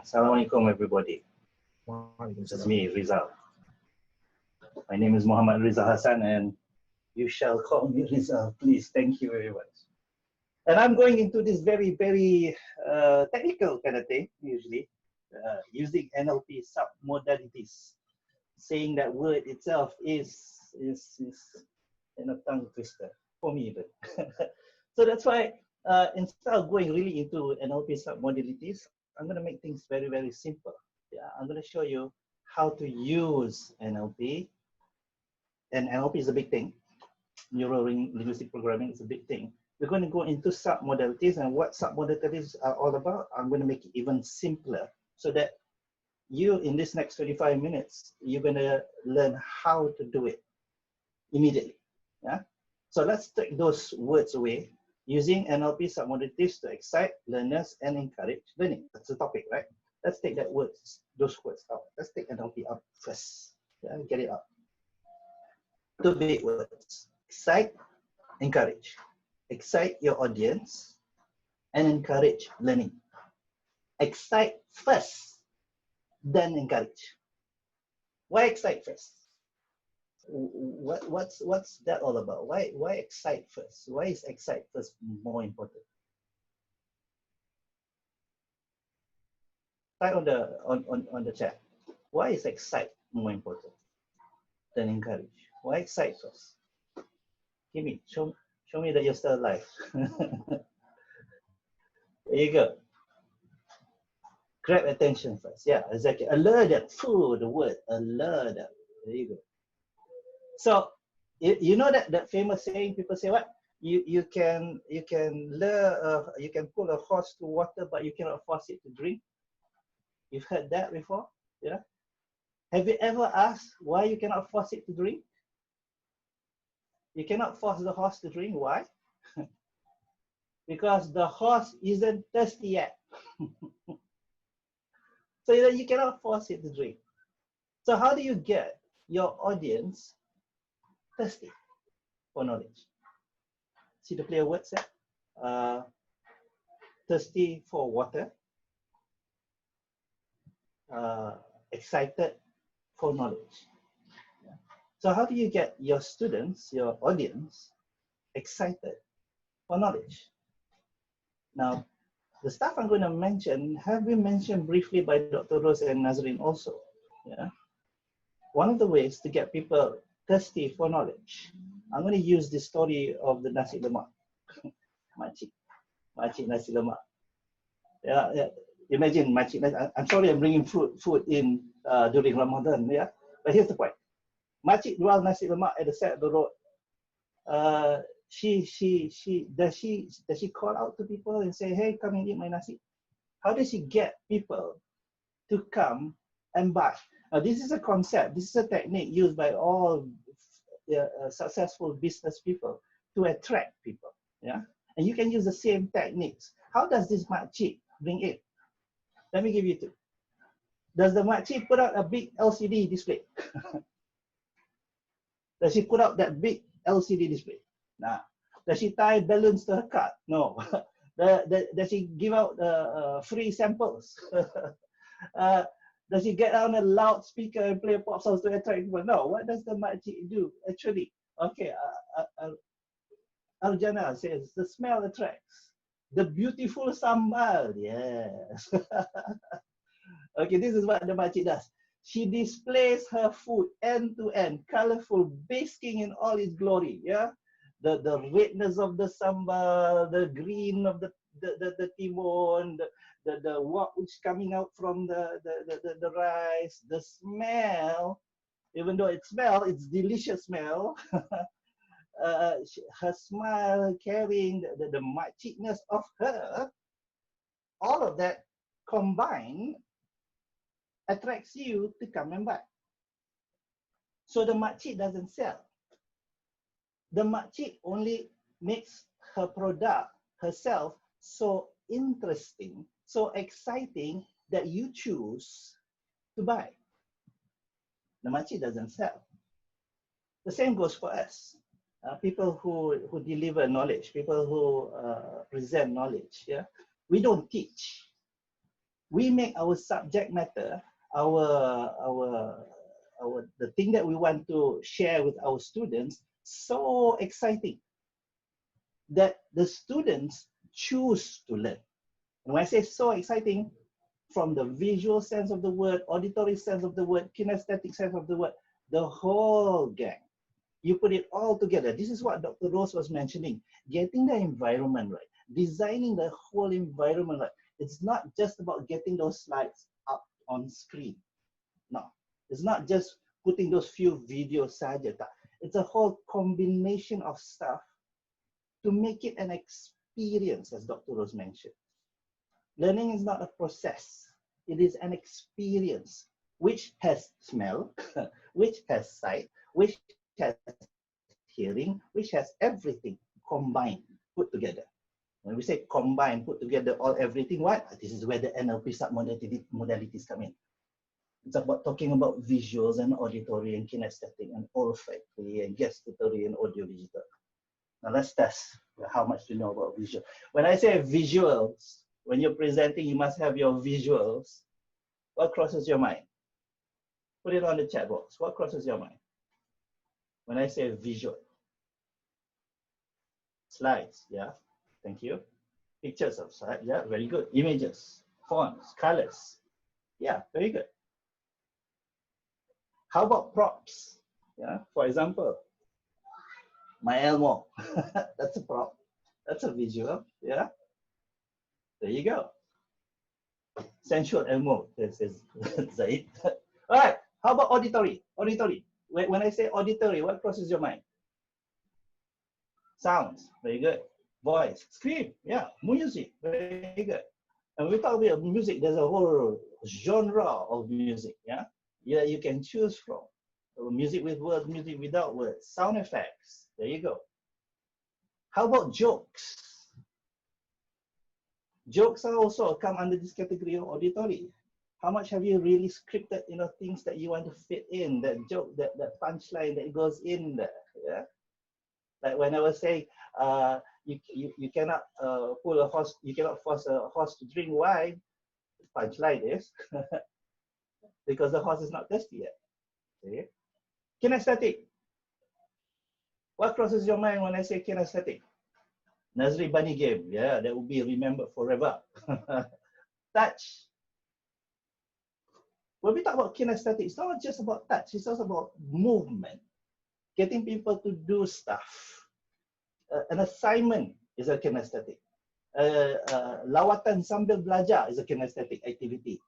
Assalamualaikum everybody. This is me, Rizal. My name is Mohd Nadzrin Hassan and you shall call me Rizal, please. Thank you very much. And I'm going into this very technical kind of thing, usually, using NLP submodalities. Saying that word itself is a tongue twister, for me even. So that's why instead of going really into NLP submodalities, I'm going to make things very simple. Yeah, I'm going to show you how to use NLP. And NLP is a big thing. Neuro-linguistic programming is a big thing. We're going to go into submodalities, and what submodalities are all about, I'm going to make it even simpler so that you, in this next 25 minutes, you're going to learn how to do it immediately. Yeah. So let's take those words away. Using NLP submodalities to excite learners and encourage learning. That's the topic, right? Let's take those words out. Let's take NLP up first. Yeah, get it up. Two big words: excite, encourage. Excite your audience and encourage learning. Excite first, then encourage. Why excite first? What's that all about? Why excite first? Why is excite first more important? Type on the chat. Why is excite more important than encourage? Why excite first? Give me, show me that you're still alive. There you go. Grab attention first. Yeah, exactly. Alert them. The word alert them. There you go. So you know that famous saying, people say what? You can pull a horse to water, but you cannot force it to drink. You've heard that before? Yeah. Have you ever asked why you cannot force it to drink? You cannot force the horse to drink. Why? Because the horse isn't thirsty yet. So you cannot force it to drink. So how do you get your audience thirsty for knowledge? See the play of words there? Thirsty for water. Excited for knowledge. Yeah. So how do you get your students, your audience, excited for knowledge? Now, the stuff I'm going to mention have been mentioned briefly by Dr. Rose and Nadzrin also. Yeah. One of the ways to get people thirsty for knowledge, I'm going to use the story of the nasi lemak. Makcik nasi lemak. Yeah. Imagine makcik. I'm sorry I'm bringing food in during Ramadan. Yeah. But here's the point. Makcik jual nasi lemak at the side of the road. Does she call out to people and say, hey, come and eat my nasi? How does she get people to come and buy? Now, this is a concept. This is a technique used by all successful business people to attract people. Yeah, and you can use the same techniques. How does this makcik bring in? Let me give you two. Does the makcik put out a big LCD display? Does she put out that big LCD display? Nah. Does she tie balloons to her cart? No. Does she give out free samples? Does she get on a loudspeaker and play pop songs to attract people? No. What does the makcik do actually? Okay, Arjana says the smell attracts. The beautiful sambal, yes. Okay, this is what the makcik does. She displays her food end to end, colorful, basking in all its glory. Yeah, the redness of the sambal, the green of the timon, the what which coming out from the rice, the smell. Even though it's delicious smell. Her smile, carrying the makcikness of her, all of that combined attracts you to come and buy. So the makcik doesn't sell. The makcik only makes her product, herself, so interesting, so exciting that you choose to buy. The makcik doesn't sell. The same goes for us. People who deliver knowledge, people who present knowledge. Yeah, we don't teach. we make our subject matter, the thing that we want to share with our students so exciting that the students choose to learn. And when I say so exciting, from the visual sense of the word, auditory sense of the word, kinesthetic sense of the word, the whole gang. You put it all together. This is what Dr. Rose was mentioning, getting the environment right, designing the whole environment right. It's not just about getting those slides up on screen. No, it's not just putting those few videos saja. It's a whole combination of stuff to make it an experience, as Dr. Rose mentioned. Learning is not a process. It is an experience which has smell, which has sight, which has hearing, which has everything combined, put together. When we say combine, put together, all everything, what? This is where the NLP submodalities come in. It's about talking about visuals and auditory and kinesthetic and olfactory and gustatory and audio digital. Now let's test how much you know about visual. When I say visuals, when you're presenting, you must have your visuals. What crosses your mind? Put it on the chat box. What crosses your mind? When I say visual. Slides, yeah, thank you. Pictures of slides, yeah, very good. Images, fonts, colors, yeah, very good. How about props? Yeah, for example, my Elmo, that's a prop, that's a visual, yeah. There you go. Sensual Elmo, this is Zaid. All right, how about auditory? Auditory. When I say auditory, what crosses your mind? Sounds, very good. Voice, scream, yeah. Music, very good. And we talk about music, there's a whole genre of music, yeah. Yeah, you can choose from. Music with words, music without words, sound effects. There you go. How about jokes? Jokes are also come under this category of auditory. How much have you really scripted, things that you want to fit in, that joke, that punchline that goes in there, yeah? Like when I was saying, you cannot pull a horse, you cannot force a horse to drink wine. Punchline is because the horse is not thirsty yet. See? Kinesthetic. What crosses your mind when I say kinesthetic? Nazri Bunny game, yeah, that will be remembered forever. Touch. When we talk about kinesthetic, it's not just about touch, it's also about movement. Getting people to do stuff. An assignment is a kinesthetic. Lawatan sambil belajar is a kinesthetic activity.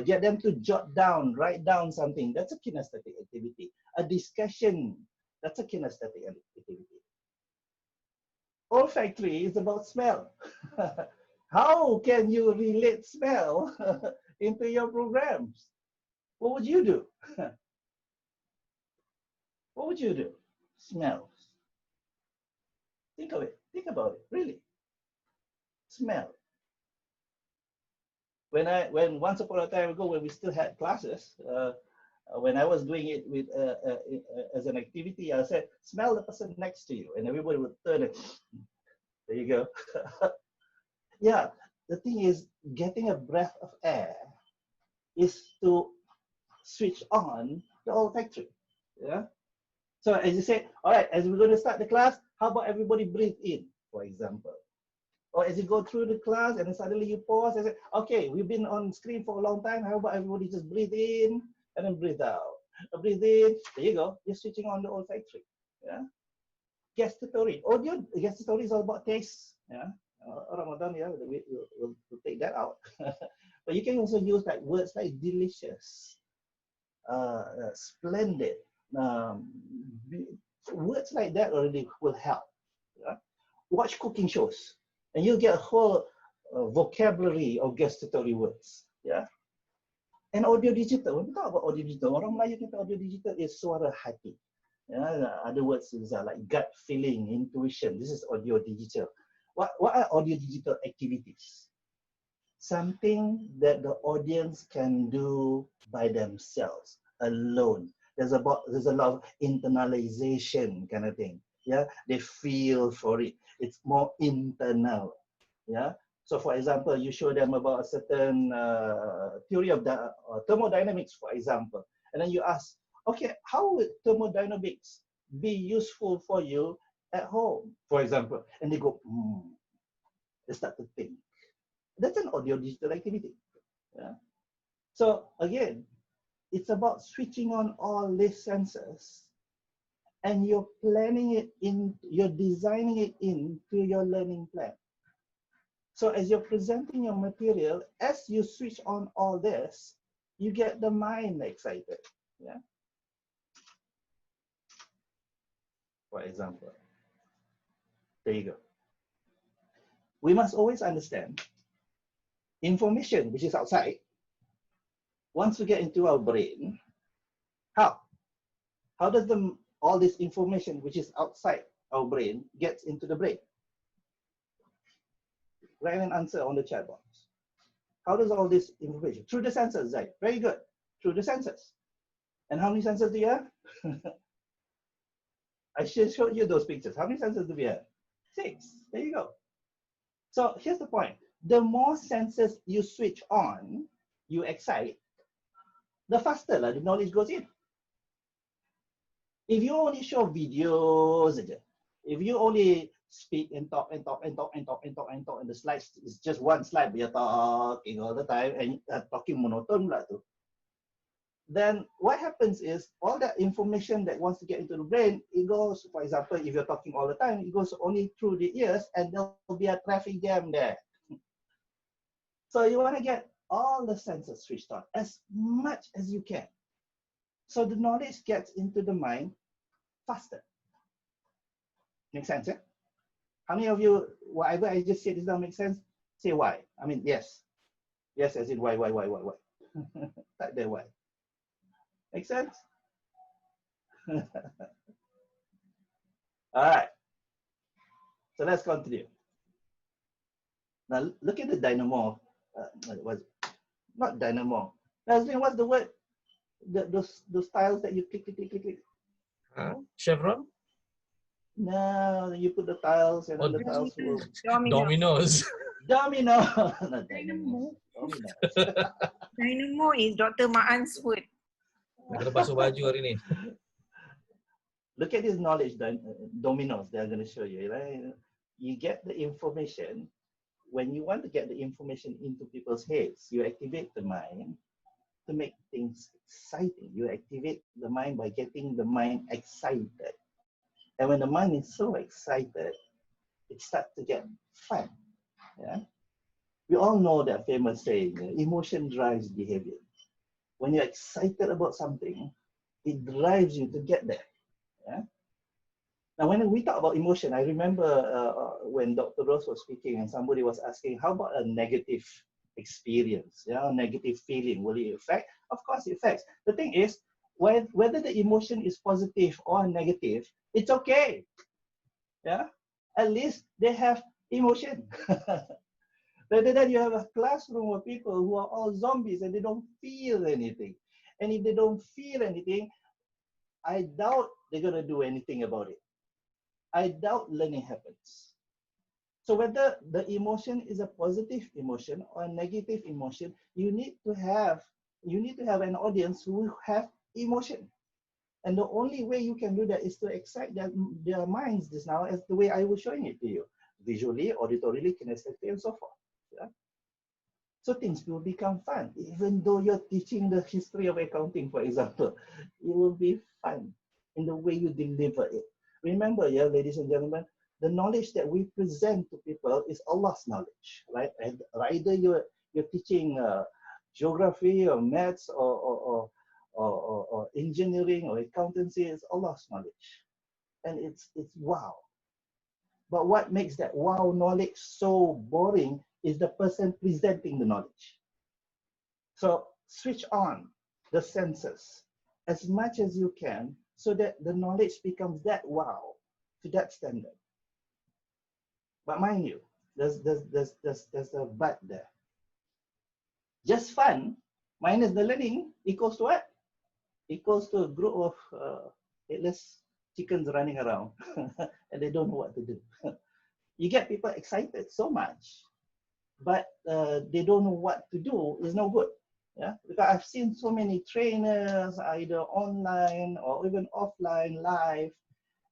Get them to jot down, write down something, that's a kinesthetic activity. A discussion, that's a kinesthetic activity. Olfactory is about smell. How can you relate smell into your programs? What would you do? What would you do? Smells. Think of it. Think about it. Really. Smell. When once upon a time ago, when we still had classes, when I was doing it with as an activity, I said, smell the person next to you, and everybody would turn it. There you go. Yeah, the thing is, getting a breath of air is to switch on the olfactory. Yeah. So as you say, all right, as we're going to start the class, how about everybody breathe in, for example? Or as you go through the class and then suddenly you pause and say, okay, we've been on screen for a long time. How about everybody just breathe in and then breathe out? Breathe in, there you go. You're switching on the olfactory. Yeah. Gustatory. Audio, gustatory is all about taste. Yeah. Ramadan, yeah, we'll take that out. But you can also use like words like delicious, splendid. Words like that already will help. Yeah? Watch cooking shows, and you'll get a whole vocabulary of gustatory words. Yeah. And audio digital. When we talk about audio digital, orang Melayu kita audio digital is suara hati. Yeah, other words is like gut feeling, intuition. This is audio digital. What are audio digital activities? Something that the audience can do by themselves, alone. There's a lot of internalization kind of thing. Yeah, they feel for it. It's more internal. Yeah, So for example, you show them about a certain theory of the thermodynamics, for example, and then you ask, okay, how would thermodynamics be useful for you at home, for example? And they go, they start to think. That's an audio digital activity. Yeah? So again, it's about switching on all these senses, and you're planning it in, you're designing it into your learning plan. So as you're presenting your material, as you switch on all this, you get the mind excited. Yeah. For example, there you go. We must always understand information which is outside. Once we get into our brain, how does all this information which is outside our brain gets into the brain? Write an answer on the chat box. How does all this information? Through the senses, Zaid. Very good. Through the senses. And how many senses do you have? I should show you those pictures. How many senses do we have? 6. There you go. So here's the point. The more senses you switch on, you excite, the faster the knowledge goes in. If you only show videos, if you only speak and talk and talk and talk and talk and talk and talk, and the slides is just one slide, but you're talking all the time and talking monotone, then what happens is all that information that wants to get into the brain, it goes, for example, if you're talking all the time, it goes only through the ears, and there'll be a traffic jam there. So you want to get all the senses switched on as much as you can, so the knowledge gets into the mind faster. Make sense, yeah? How many of you, whatever I just said, does that make sense? Say why. I mean, yes. Yes, as in why. Type there, why. Make sense? All right. So let's continue. Now look at the dynamo. Not dynamo. Nadzrin, what's the word? Those tiles that you click. Chevron? No, you put the tiles and then the tiles will... Dominoes. Domino. Not dynamo. Domino. Dynamo is Dr. Ma'an's word. Nak kena basuh baju hari ni. Look at this knowledge dominoes that I'm going to show you. Right? You get the information. When you want to get the information into people's heads, you activate the mind to make things exciting. You activate the mind by getting the mind excited. And when the mind is so excited, it starts to get fun. Yeah? We all know that famous saying, emotion drives behavior. When you're excited about something, it drives you to get there. Yeah? Now, when we talk about emotion, I remember when Dr. Rose was speaking and somebody was asking, how about a negative experience, negative feeling? Will it affect? Of course it affects. The thing is, whether the emotion is positive or negative, it's okay. Yeah? At least they have emotion. Rather than you have a classroom of people who are all zombies and they don't feel anything. And if they don't feel anything, I doubt they're going to do anything about it. I doubt learning happens. So whether the emotion is a positive emotion or a negative emotion, you need to have an audience who have emotion. And the only way you can do that is to excite their minds just now, as the way I was showing it to you. Visually, auditorily, kinesthetically, and so forth. Yeah? So things will become fun. Even though you're teaching the history of accounting, for example, it will be fun in the way you deliver it. Remember, yeah, ladies and gentlemen, the knowledge that we present to people is Allah's knowledge, right? And either you're teaching geography or maths or engineering or accountancy, is Allah's knowledge. And it's wow. But what makes that wow knowledge so boring is the person presenting the knowledge. So switch on the senses as much as you can so that the knowledge becomes that wow to that standard. But mind you, there's a but there. Just fun minus the learning equals to what? Equals to a group of headless chickens running around and they don't know what to do. You get people excited so much but they don't know what to do, is no good. Yeah, because I've seen so many trainers, either online or even offline, live,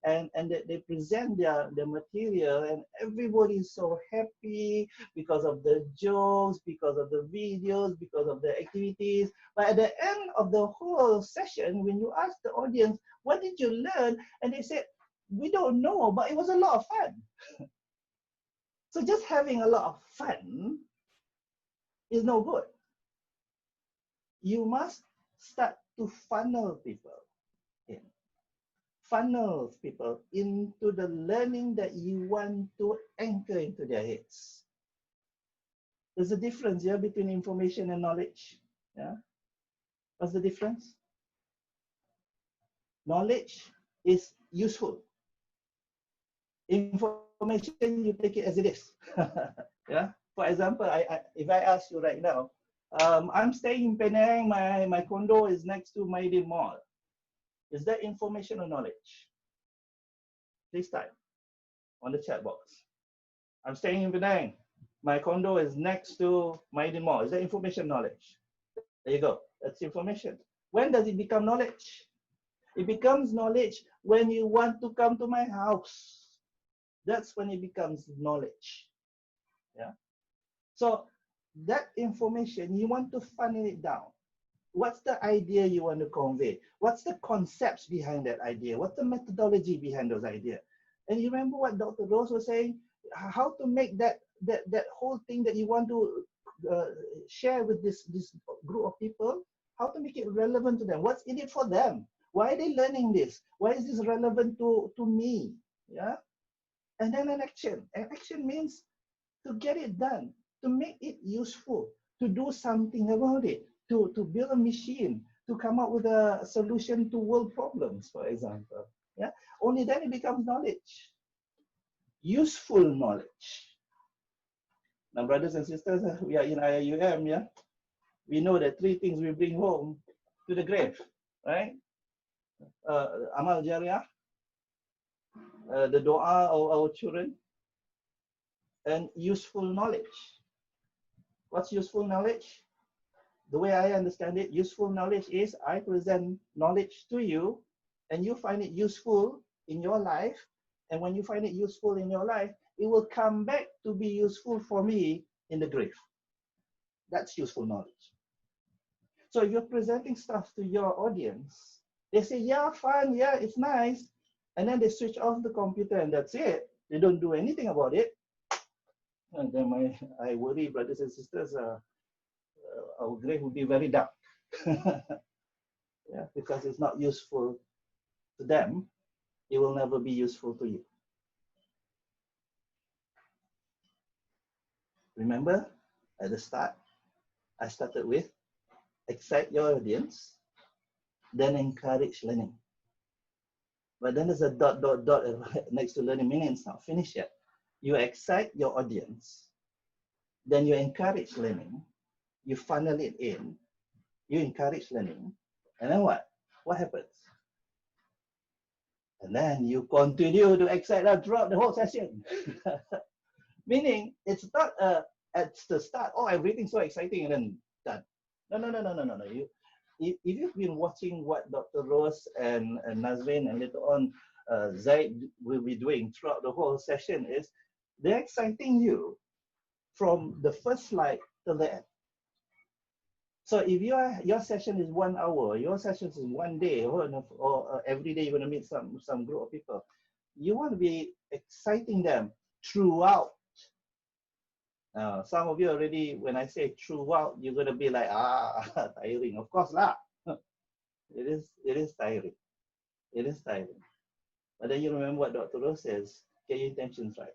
and they present their material, and everybody is so happy because of the jokes, because of the videos, because of the activities. But at the end of the whole session, when you ask the audience, what did you learn? And they said, we don't know, but it was a lot of fun. So just having a lot of fun is no good. You must start to funnel people in. Funnel people into the learning that you want to anchor into their heads. There's a difference here between information and knowledge. Yeah. What's the difference? Knowledge is useful. Information, you take it as it is. Yeah. For example, if I ask you right now, I'm staying in Penang, my condo is next to Maidin Mall. Is that information or knowledge? Please type on the chat box. I'm staying in Penang. My condo is next to Maidin Mall. Is that information, knowledge? There you go. That's information. When does it become knowledge? It becomes knowledge when you want to come to my house. That's when it becomes knowledge. Yeah. So that information, you want to funnel it down. What's the idea you want to convey? What's the concepts behind that idea? What's the methodology behind those ideas? And you remember what Dr. Rose was saying? How to make that whole thing that you want to share with this group of people, how to make it relevant to them. What's in it for them? Why are they learning this? Why is this relevant to me? Yeah. And then an action. An action means to get it done, to make it useful, to do something about it, to build a machine, to come up with a solution to world problems, for example. Yeah. Only then it becomes knowledge. Useful knowledge. Now, brothers and sisters, we are in IIUM, yeah? We know that 3 things we bring home to the grave, right? Amal Jariah, the dua of our children, and useful knowledge. What's useful knowledge? The way I understand it, useful knowledge is I present knowledge to you, and you find it useful in your life. And when you find it useful in your life, it will come back to be useful for me in the grave. That's useful knowledge. So if you're presenting stuff to your audience, they say, yeah, fun, yeah, it's nice. And then they switch off the computer and that's it. They don't do anything about it. And then I worry, brothers and sisters, our grave will be very dark. Yeah, because it's not useful to them. It will never be useful to you. Remember, at the start, I started with excite your audience, then encourage learning. But then there's a dot next to learning, meaning it's not finished yet. You excite your audience, then you encourage learning, you funnel it in, you encourage learning, and then what? What happens? And then you continue to excite them throughout the whole session. Meaning, it's not at the start, oh, everything's so exciting, and then done. No. If you've been watching what Dr. Rose and Nadzrin and later on Zaid will be doing throughout the whole session, is they're exciting you from the first slide to the end. So if your session is 1 hour, your session is 1 day, or every day you're going to meet some group of people, you want to be exciting them throughout. Some of you already, when I say throughout, you're going to be like, tiring. Of course lah. It is tiring. It is tiring. But then you remember what Dr. Rose says, get your intentions right.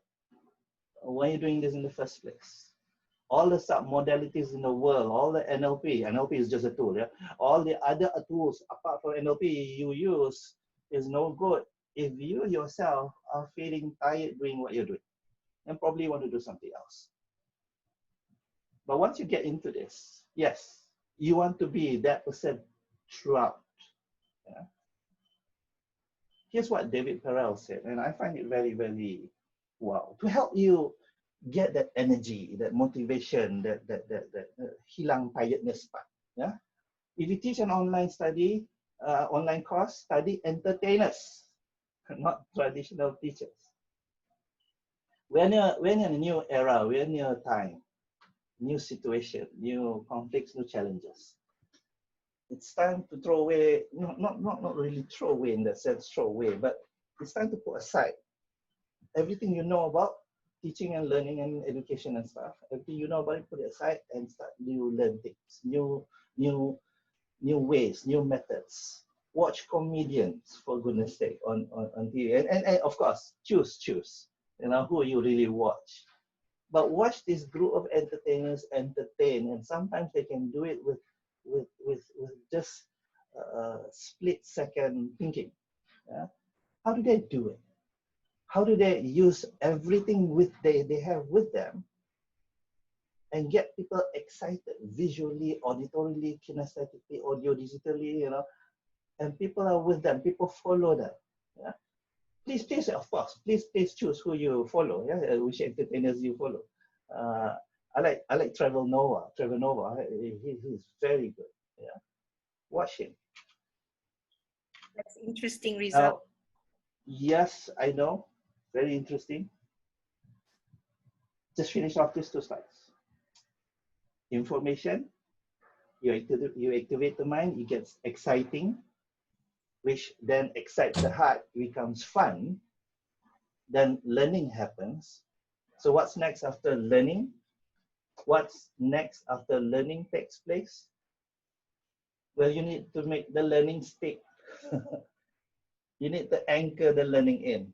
Why are you doing this in the first place? All the submodalities in the world, all the NLP is just a tool, yeah? All the other tools apart from NLP you use is no good if you yourself are feeling tired doing what you're doing and probably want to do something else. But once you get into this, yes, you want to be that person throughout. Yeah? Here's what David Perel said, and I find it very, very wow. To help you get that energy, that motivation, that hilang tiredness part. Yeah. If you teach an online study, online course, study entertainers, not traditional teachers. We're in a new era, we're in a time, new situation, new conflicts, new challenges. It's time to throw away, not really throw away in that sense, throw away, but it's time to put aside everything you know about teaching and learning and education and stuff. Everything you know about it, put it aside and start learn things, new ways, new methods. Watch comedians, for goodness sake, on TV. And of course, choose, who you really watch. But watch this group of entertainers entertain, and sometimes they can do it with just split second thinking. Yeah? How do they do it? How do they use everything they have with them and get people excited visually, auditorily, kinesthetically, audio, digitally, and people are with them, people follow them. Yeah? Please, of course, please choose who you follow, yeah, which entertainers you follow. I like Trevor Noah. He's very good. Yeah, watch him. That's interesting, Rizal. Yes, I know, very interesting. Just finish off these 2 slides. Information, you activate the mind, it gets exciting, which then excites the heart, becomes fun. Then learning happens. So what's next after learning? What's next after learning takes place? Well, you need to make the learning stick. You need to anchor the learning in.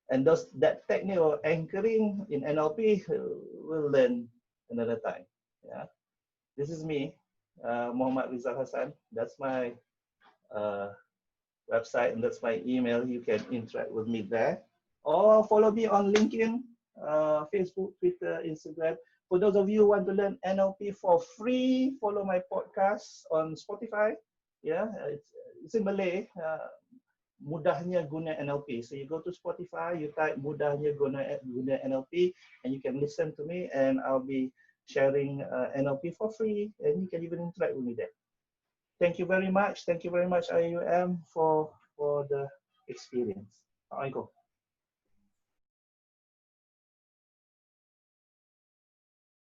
And that technique of anchoring in NLP, we'll learn another time. Yeah. This is me, Mohd Rizal Hassan. That's my website and that's my email. You can interact with me there. Or follow me on LinkedIn, Facebook, Twitter, Instagram. For those of you who want to learn NLP for free, follow my podcast on Spotify. Yeah, it's in Malay. Mudahnya guna NLP. So you go to Spotify, you type mudahnya guna NLP, and you can listen to me, and I'll be sharing NLP for free, and you can even interact with me there. Thank you very much. Thank you very much, IIUM, for the experience. Assalamualaikum.